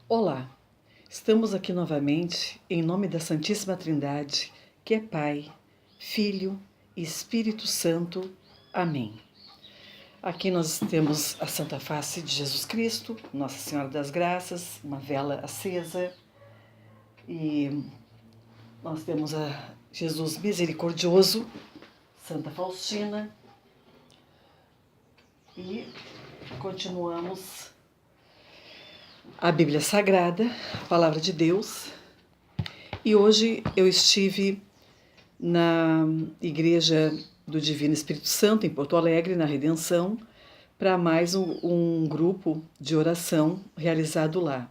Olá, estamos aqui novamente em nome da Santíssima Trindade, que é Pai, Filho e Espírito Santo. Amém. Aqui nós temos a Santa Face de Jesus Cristo, Nossa Senhora das Graças, uma vela acesa, e nós temos a Jesus Misericordioso, Santa Faustina, e continuamos a Bíblia Sagrada, a Palavra de Deus. E hoje eu estive na Igreja do Divino Espírito Santo, em Porto Alegre, na Redenção, para mais um grupo de oração realizado lá.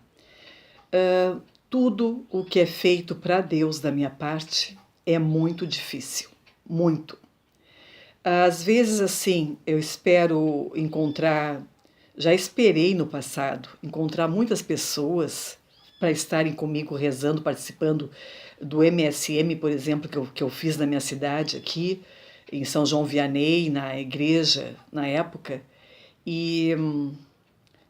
Tudo o que é feito para Deus da minha parte é muito difícil, muito. Às vezes, assim, eu espero encontrar, já esperei no passado, encontrar muitas pessoas para estarem comigo rezando, participando do MSM, por exemplo, que eu fiz na minha cidade aqui, em São João Vianney, na igreja, na época, e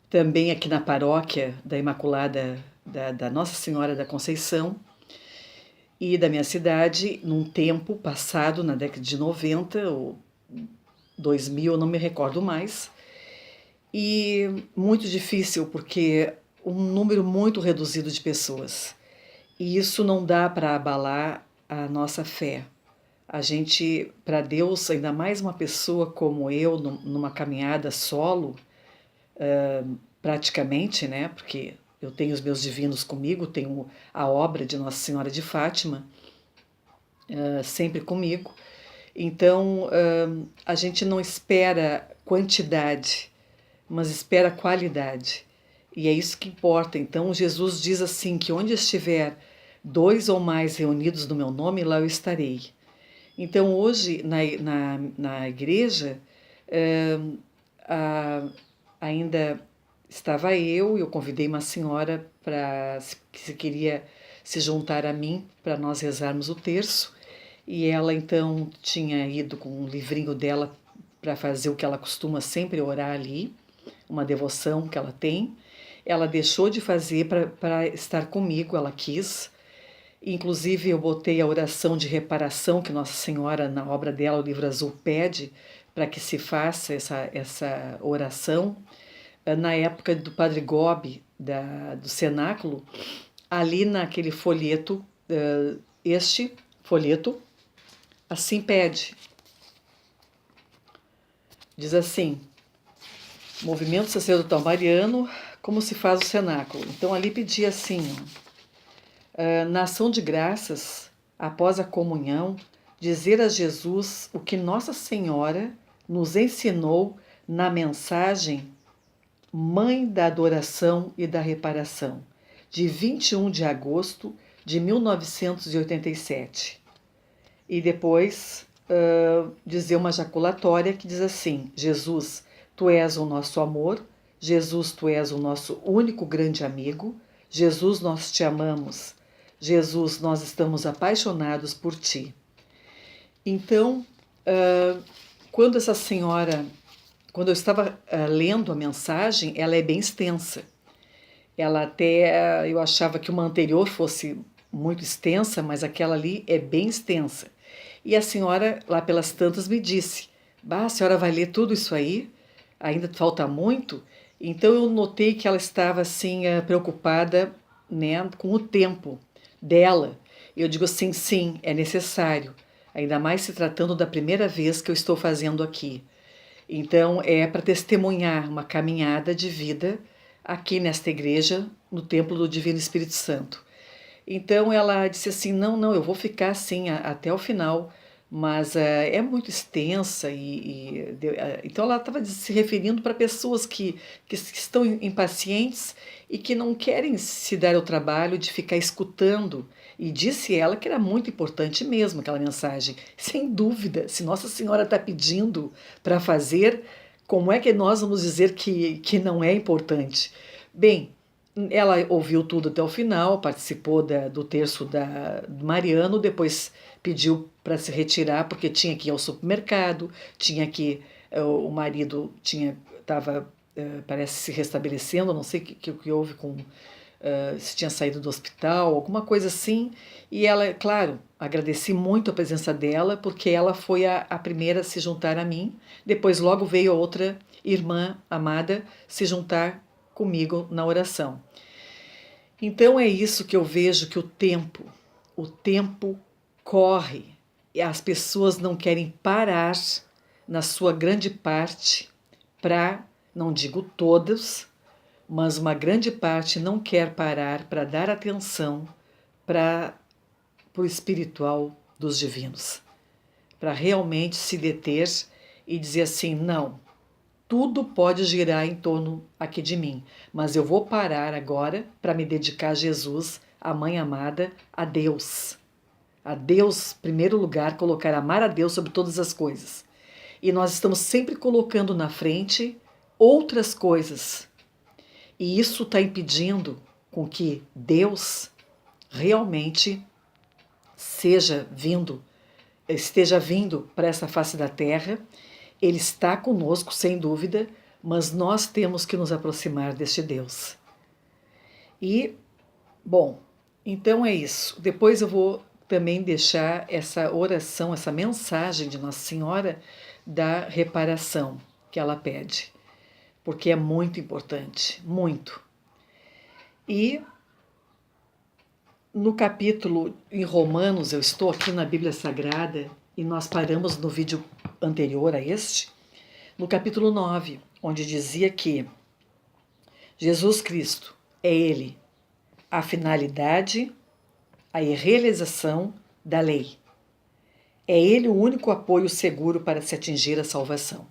também aqui na paróquia da Imaculada, da Nossa Senhora da Conceição, e da minha cidade, num tempo passado, na década de 90 ou 2000, eu não me recordo mais, e muito difícil porque um número muito reduzido de pessoas. E isso não dá para abalar a nossa fé. A gente, para Deus, ainda mais uma pessoa como eu, numa caminhada solo, praticamente, né? Porque eu tenho os meus divinos comigo, tenho a obra de Nossa Senhora de Fátima sempre comigo. Então, a gente não espera quantidade, mas espera qualidade. E é isso que importa. Então, Jesus diz assim, que onde estiver dois ou mais reunidos no meu nome, lá eu estarei. Então, hoje, na igreja, ainda estava eu convidei uma senhora que se queria se juntar a mim para nós rezarmos o terço. E ela, então, tinha ido com um livrinho dela para fazer o que ela costuma sempre orar ali, uma devoção que ela tem. Ela deixou de fazer para estar comigo, ela quis. Inclusive, eu botei a oração de reparação que Nossa Senhora, na obra dela, o Livro Azul, pede para que se faça essa oração. Na época do Padre Gobi, do Cenáculo, ali naquele folheto, este folheto, assim pede. Diz assim: Movimento Sacerdotal Mariano, como se faz o cenáculo. Então ali pedia assim, na ação de graças, após a comunhão, dizer a Jesus o que Nossa Senhora nos ensinou na mensagem Mãe da Adoração e da Reparação, de 21 de agosto de 1987. E depois dizer uma jaculatória que diz assim: Jesus, tu és o nosso amor, Jesus, tu és o nosso único grande amigo, Jesus, nós te amamos, Jesus, nós estamos apaixonados por ti. Então, quando essa senhora, quando eu estava lendo a mensagem, ela é bem extensa. Ela até, eu achava que uma anterior fosse muito extensa, mas aquela ali é bem extensa. E a senhora, lá pelas tantas, me disse: Bah, a senhora vai ler tudo isso aí? Ainda falta muito? Então eu notei que ela estava assim preocupada, né, com o tempo dela. Eu digo assim, sim, é necessário. Ainda mais se tratando da primeira vez que eu estou fazendo aqui. Então é para testemunhar uma caminhada de vida aqui nesta igreja, no Templo do Divino Espírito Santo. Então ela disse assim: não, não, eu vou ficar assim até o final, mas é muito extensa então ela estava se referindo para pessoas que estão impacientes e que não querem se dar o trabalho de ficar escutando. E disse ela que era muito importante mesmo aquela mensagem. Sem dúvida, se Nossa Senhora está pedindo para fazer, como é que nós vamos dizer que não é importante? Bem, ela ouviu tudo até o final, participou do terço do Mariano, depois pediu para se retirar porque tinha que ir ao supermercado, tinha que o marido estava parece se restabelecendo, não sei o que houve com se tinha saído do hospital, alguma coisa assim. E ela, claro, agradeci muito a presença dela, porque ela foi a primeira a se juntar a mim. Depois, logo veio a outra irmã amada se juntar comigo na oração. Então é isso que eu vejo, que o tempo corre e as pessoas não querem parar na sua grande parte para, não digo todos, mas uma grande parte não quer parar para dar atenção para o espiritual dos divinos, para realmente se deter e dizer assim, não, tudo pode girar em torno aqui de mim, mas eu vou parar agora para me dedicar a Jesus, a Mãe amada, a Deus. A Deus, em primeiro lugar, colocar amar a Deus sobre todas as coisas. E nós estamos sempre colocando na frente outras coisas. E isso está impedindo com que Deus realmente esteja vindo para essa face da terra. Ele está conosco, sem dúvida, mas nós temos que nos aproximar deste Deus. E, bom, então é isso. Depois eu vou também deixar essa oração, essa mensagem de Nossa Senhora da reparação que ela pede, porque é muito importante, muito. E no capítulo em Romanos, eu estou aqui na Bíblia Sagrada e nós paramos no vídeo anterior a este, no capítulo 9, onde dizia que Jesus Cristo é Ele a finalidade, a realização da lei. É Ele o único apoio seguro para se atingir a salvação.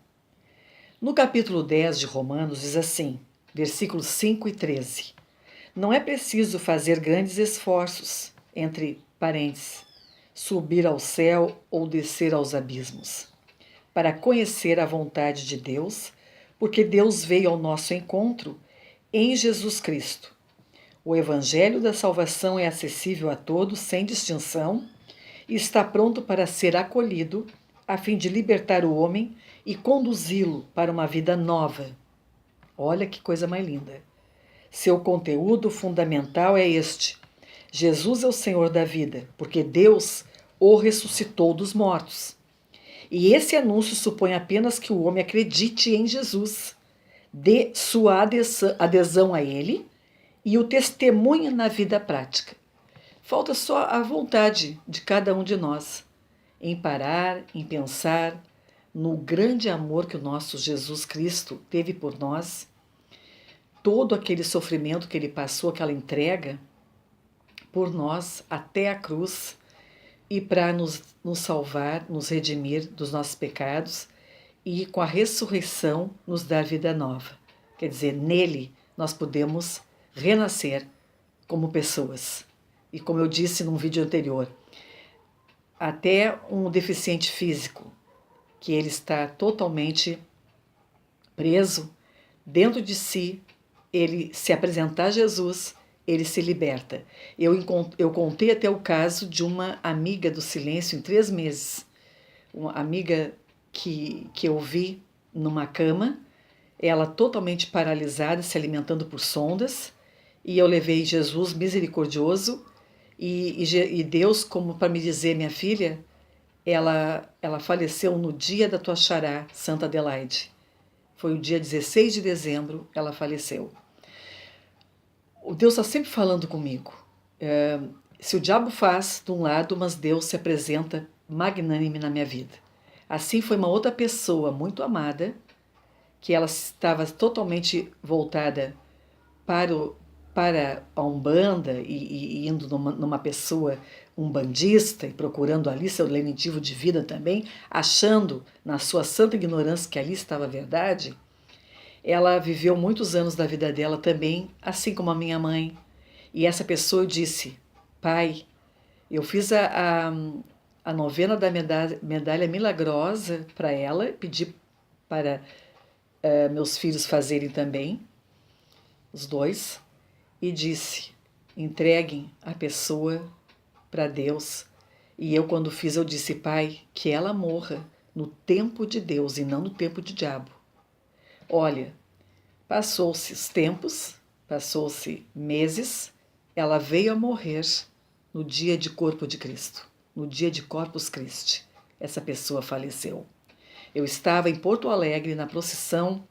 No capítulo 10 de Romanos diz assim, versículos 5 e 13, não é preciso fazer grandes esforços, entre parênteses, subir ao céu ou descer aos abismos, para conhecer a vontade de Deus, porque Deus veio ao nosso encontro em Jesus Cristo. O Evangelho da salvação é acessível a todos, sem distinção, e está pronto para ser acolhido, a fim de libertar o homem e conduzi-lo para uma vida nova. Olha que coisa mais linda. Seu conteúdo fundamental é este: Jesus é o Senhor da vida, porque Deus o ressuscitou dos mortos. E esse anúncio supõe apenas que o homem acredite em Jesus, dê sua adesão a Ele e o testemunhe na vida prática. Falta só a vontade de cada um de nós em parar, em pensar no grande amor que o nosso Jesus Cristo teve por nós, todo aquele sofrimento que Ele passou, aquela entrega por nós até a cruz, e para nos salvar, nos redimir dos nossos pecados e com a ressurreição nos dar vida nova. Quer dizer, nele nós podemos renascer como pessoas. E como eu disse num vídeo anterior, até um deficiente físico, que ele está totalmente preso dentro de si, ele se apresentar a Jesus, ele se liberta. Eu contei até o caso de uma amiga do silêncio em 3 meses. Uma amiga que eu vi numa cama, ela totalmente paralisada, se alimentando por sondas, e eu levei Jesus misericordioso, e Deus, como para me dizer, minha filha, ela faleceu no dia da tua xará, Santa Adelaide. Foi o dia 16 de dezembro, ela faleceu. O Deus está sempre falando comigo. Se o diabo faz de um lado, mas Deus se apresenta magnânime na minha vida. Assim foi uma outra pessoa muito amada, que ela estava totalmente voltada para a Umbanda e indo numa pessoa umbandista e procurando ali seu lenitivo de vida também, achando na sua santa ignorância que ali estava a verdade. Ela viveu muitos anos da vida dela também, assim como a minha mãe. E essa pessoa disse, pai, eu fiz a novena da medalha milagrosa para ela, pedi para meus filhos fazerem também, os 2, e disse, entreguem a pessoa para Deus. E eu, quando fiz, eu disse, pai, que ela morra no tempo de Deus e não no tempo de diabo. Olha, passou-se os tempos, Passou-se meses, ela veio a morrer no dia de corpo de Cristo, no dia de Corpus Christi. Essa pessoa faleceu. Eu estava em Porto Alegre na procissão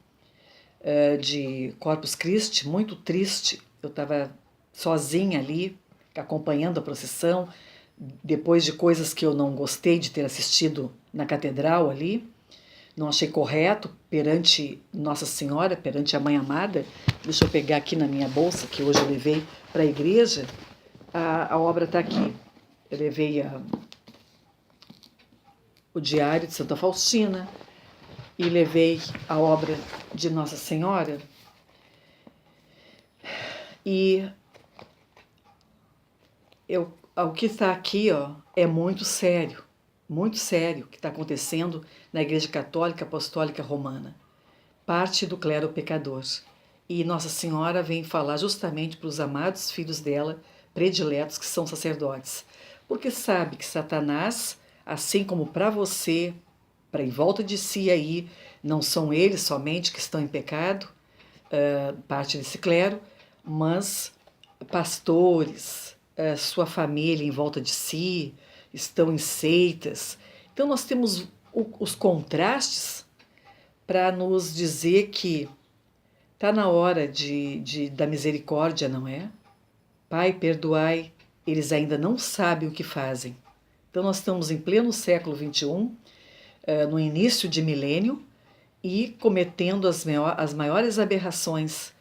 de Corpus Christi, muito triste. Eu estava sozinha ali, acompanhando a procissão, depois de coisas que eu não gostei de ter assistido na catedral ali. Não achei correto perante Nossa Senhora, perante a Mãe Amada. Deixa eu pegar aqui na minha bolsa, que hoje eu levei para a igreja. A obra está aqui. Eu levei o Diário de Santa Faustina e levei a obra de Nossa Senhora. E o que está aqui é muito sério o que está acontecendo na Igreja Católica Apostólica Romana. Parte do clero pecador. E Nossa Senhora vem falar justamente para os amados filhos dela, prediletos, que são sacerdotes. Porque sabe que Satanás, assim como para você, para em volta de si aí, não são eles somente que estão em pecado, parte desse clero, mas pastores, sua família em volta de si, estão em seitas. Então nós temos os contrastes para nos dizer que está na hora da misericórdia, não é? Pai, perdoai, eles ainda não sabem o que fazem. Então nós estamos em pleno século XXI, no início de milênio, e cometendo as maiores aberrações,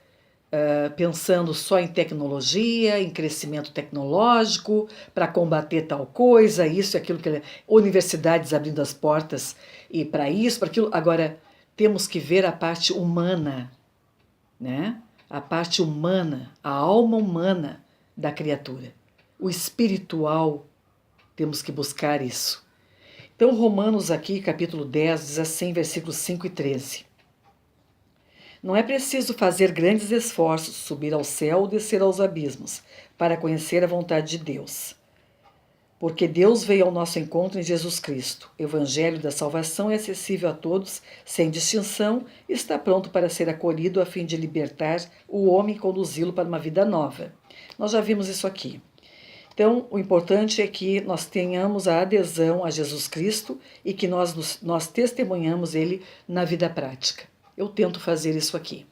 pensando só em tecnologia, em crescimento tecnológico, para combater tal coisa, isso e aquilo, universidades abrindo as portas e para isso, para aquilo. Agora, temos que ver a parte humana, né? A parte humana, a alma humana da criatura. O espiritual, temos que buscar isso. Então, Romanos aqui, capítulo 10, diz assim, versículos 5 e 13. Não é preciso fazer grandes esforços, subir ao céu ou descer aos abismos, para conhecer a vontade de Deus. Porque Deus veio ao nosso encontro em Jesus Cristo. O Evangelho da salvação é acessível a todos, sem distinção, e está pronto para ser acolhido a fim de libertar o homem e conduzi-lo para uma vida nova. Nós já vimos isso aqui. Então, o importante é que nós tenhamos a adesão a Jesus Cristo e que nós testemunhamos Ele na vida prática. Eu tento fazer isso aqui.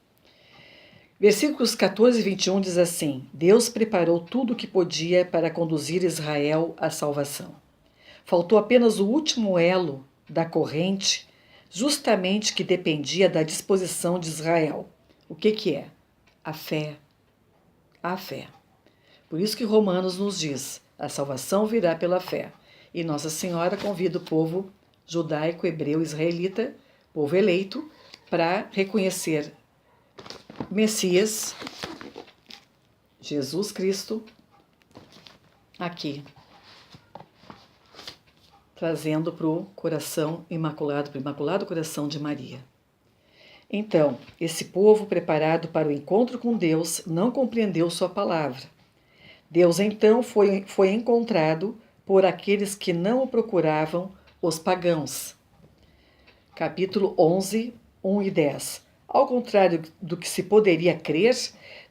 Versículos 14 e 21 diz assim: Deus preparou tudo o que podia para conduzir Israel à salvação. Faltou apenas o último elo da corrente, justamente que dependia da disposição de Israel. O que é? A fé. A fé. Por isso que Romanos nos diz: a salvação virá pela fé. E Nossa Senhora convida o povo judaico, hebreu, israelita, povo eleito, para reconhecer Messias, Jesus Cristo, aqui, trazendo para o coração imaculado, para o Imaculado Coração de Maria. Então, esse povo preparado para o encontro com Deus não compreendeu sua palavra. Deus, então, foi encontrado por aqueles que não o procuravam, os pagãos. Capítulo 11, 1 e 10. Ao contrário do que se poderia crer,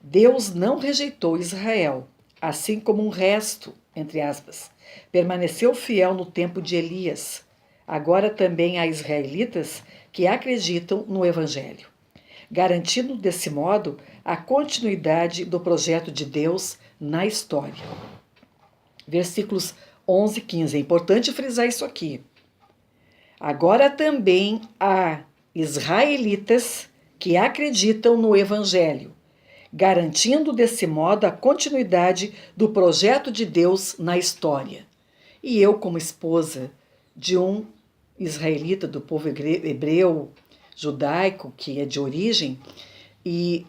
Deus não rejeitou Israel, assim como um resto, entre aspas, permaneceu fiel no tempo de Elias. Agora também há israelitas que acreditam no Evangelho, garantindo desse modo a continuidade do projeto de Deus na história. Versículos 11 e 15. É importante frisar isso aqui. Agora também há israelitas que acreditam no Evangelho, garantindo desse modo a continuidade do projeto de Deus na história. E eu, como esposa de um israelita do povo hebreu, judaico, que é de origem, e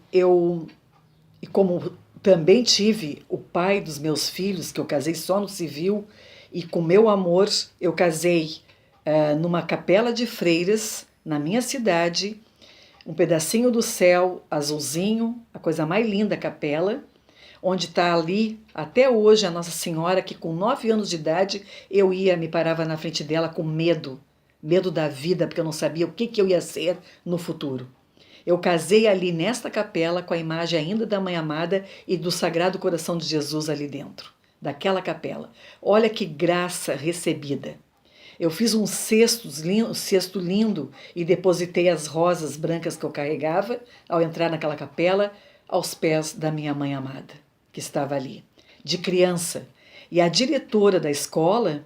como também tive o pai dos meus filhos, que eu casei só no civil, e com meu amor eu casei numa capela de freiras, na minha cidade, um pedacinho do céu, azulzinho, a coisa mais linda, a capela, onde está ali, até hoje, a Nossa Senhora, que com 9 anos de idade, eu me parava na frente dela com medo da vida, porque eu não sabia o que eu ia ser no futuro. Eu casei ali nesta capela com a imagem ainda da Mãe Amada e do Sagrado Coração de Jesus ali dentro, daquela capela. Olha que graça recebida. Eu fiz um cesto lindo e depositei as rosas brancas que eu carregava ao entrar naquela capela aos pés da minha Mãe Amada, que estava ali, de criança. E a diretora da escola,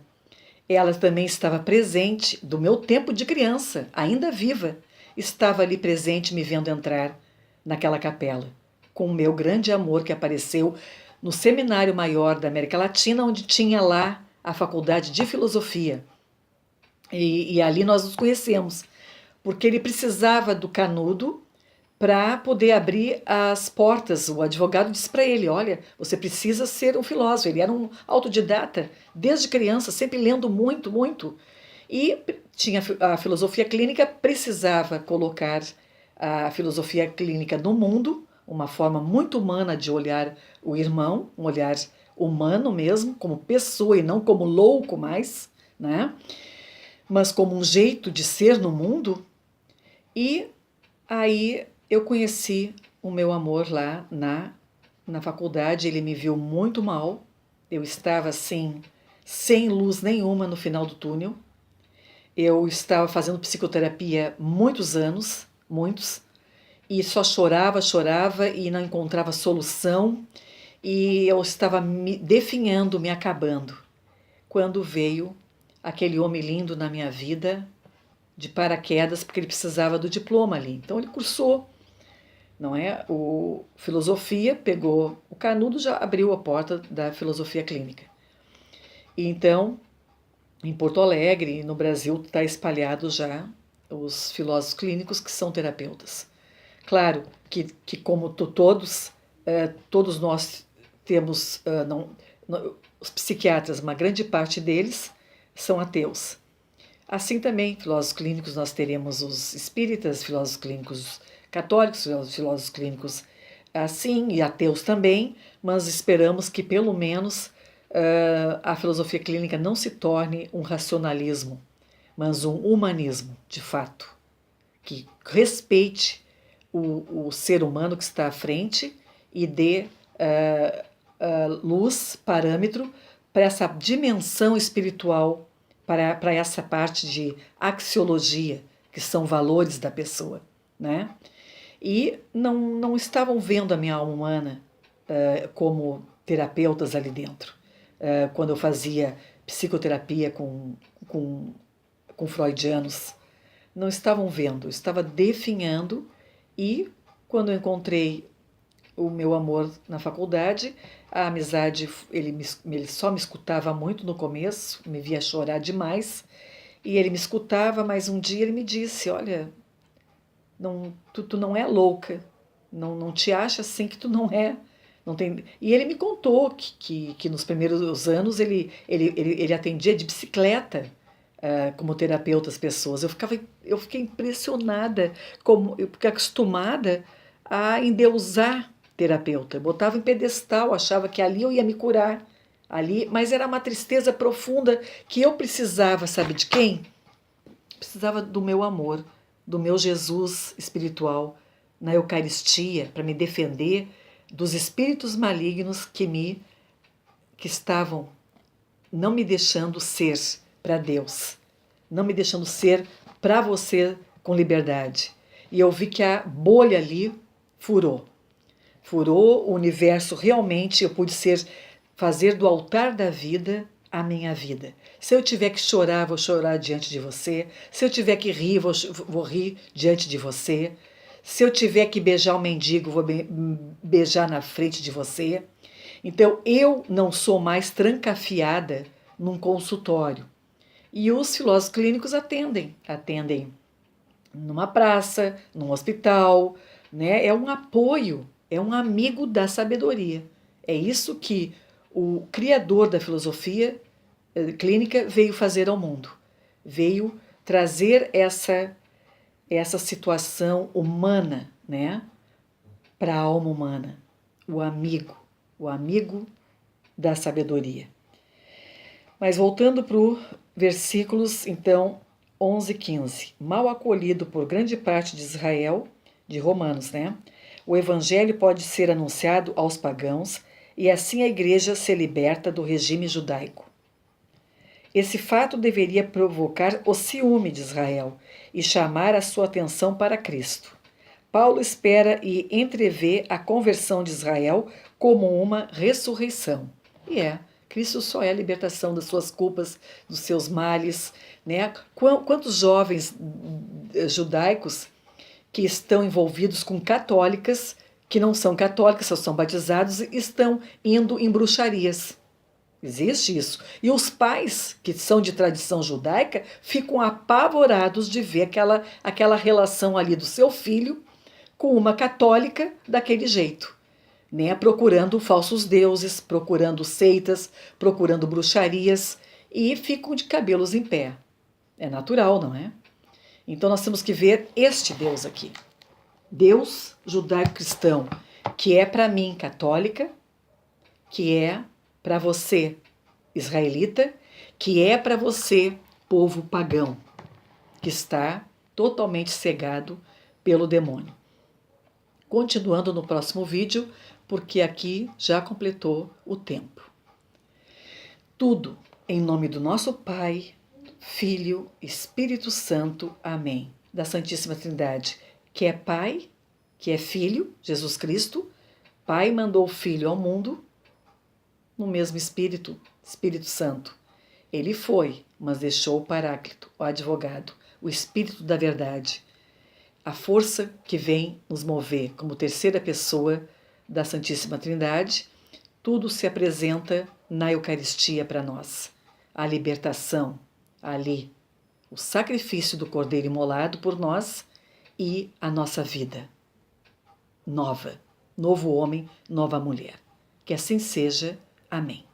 ela também estava presente, do meu tempo de criança, ainda viva, estava ali presente me vendo entrar naquela capela, com o meu grande amor que apareceu no Seminário Maior da América Latina, onde tinha lá a Faculdade de Filosofia. E ali nós nos conhecemos, porque ele precisava do Canudo para poder abrir as portas. O advogado disse para ele: olha, você precisa ser um filósofo. Ele era um autodidata, desde criança, sempre lendo muito, muito. E tinha a filosofia clínica, precisava colocar a filosofia clínica no mundo, uma forma muito humana de olhar o irmão, um olhar humano mesmo, como pessoa e não como louco mais, né? Mas como um jeito de ser no mundo. E aí eu conheci o meu amor lá na faculdade. Ele me viu muito mal, eu estava assim, sem luz nenhuma no final do túnel. Eu estava fazendo psicoterapia muitos anos, muitos, e só chorava, chorava e não encontrava solução, e eu estava me definhando, me acabando, quando veio aquele homem lindo na minha vida, de paraquedas, porque ele precisava do diploma ali. Então ele cursou, não é? O filosofia, pegou o canudo, já abriu a porta da filosofia clínica. E então, em Porto Alegre, no Brasil, está espalhado já os filósofos clínicos que são terapeutas. Claro que como todos nós temos, os psiquiatras, uma grande parte deles são ateus. Assim também, filósofos clínicos, nós teremos os espíritas, filósofos clínicos católicos, filósofos clínicos assim, e ateus também, mas esperamos que pelo menos a filosofia clínica não se torne um racionalismo, mas um humanismo, de fato, que respeite o ser humano que está à frente e dê luz, parâmetro para essa dimensão espiritual, para essa parte de axiologia, que são valores da pessoa, né? E não estavam vendo a minha alma humana como terapeutas ali dentro. Quando eu fazia psicoterapia com freudianos, não estavam vendo, eu estava definhando. E quando eu encontrei o meu amor na faculdade, a amizade, ele só me escutava muito no começo, me via chorar demais, e ele me escutava, mas um dia ele me disse: olha, tu não é louca, não te acha assim que tu não é. Não tem... E ele me contou que nos primeiros anos ele atendia de bicicleta como terapeuta as pessoas. Eu fiquei impressionada, porque acostumada a endeusar terapeuta. Eu botava em pedestal, achava que ali eu ia me curar, ali, mas era uma tristeza profunda que eu precisava, sabe de quem? Precisava do meu amor, do meu Jesus espiritual na Eucaristia, para me defender dos espíritos malignos que estavam não me deixando ser para Deus, não me deixando ser para você com liberdade. E eu vi que a bolha ali furou. Furou o universo realmente, eu pude fazer do altar da vida a minha vida. Se eu tiver que chorar, vou chorar diante de você. Se eu tiver que rir, vou rir diante de você. Se eu tiver que beijar um mendigo, vou beijar na frente de você. Então, eu não sou mais trancafiada num consultório. E os filósofos clínicos atendem numa praça, num hospital, né? É um apoio, é um amigo da sabedoria. É isso que o criador da filosofia clínica veio fazer ao mundo. Veio trazer essa situação humana, né, para a alma humana, o amigo da sabedoria. Mas voltando para os versículos, então, 11 e 15. Mal acolhido por grande parte de Israel, de Romanos, né? O evangelho pode ser anunciado aos pagãos e assim a igreja se liberta do regime judaico. Esse fato deveria provocar o ciúme de Israel e chamar a sua atenção para Cristo. Paulo espera e entrevê a conversão de Israel como uma ressurreição. E Cristo só é a libertação das suas culpas, dos seus males, né? Quantos jovens judaicos que estão envolvidos com católicas, que não são católicas, só são batizados, estão indo em bruxarias. Existe isso. E os pais, que são de tradição judaica, ficam apavorados de ver aquela relação ali do seu filho com uma católica daquele jeito, né? Procurando falsos deuses, procurando seitas, procurando bruxarias e ficam de cabelos em pé. É natural, não é? Então nós temos que ver este Deus aqui. Deus judaico-cristão, que é para mim católica, que é para você israelita, que é para você povo pagão, que está totalmente cegado pelo demônio. Continuando no próximo vídeo, porque aqui já completou o tempo. Tudo em nome do nosso Pai, Filho, Espírito Santo. Amém. Da Santíssima Trindade, que é Pai, que é Filho, Jesus Cristo. Pai mandou o Filho ao mundo no mesmo Espírito, Espírito Santo. Ele foi, mas deixou o Paráclito, o advogado, o Espírito da verdade, a força que vem nos mover como terceira pessoa da Santíssima Trindade. Tudo se apresenta na Eucaristia para nós. A libertação ali, o sacrifício do Cordeiro imolado por nós e a nossa vida nova, novo homem, nova mulher. Que assim seja. Amém.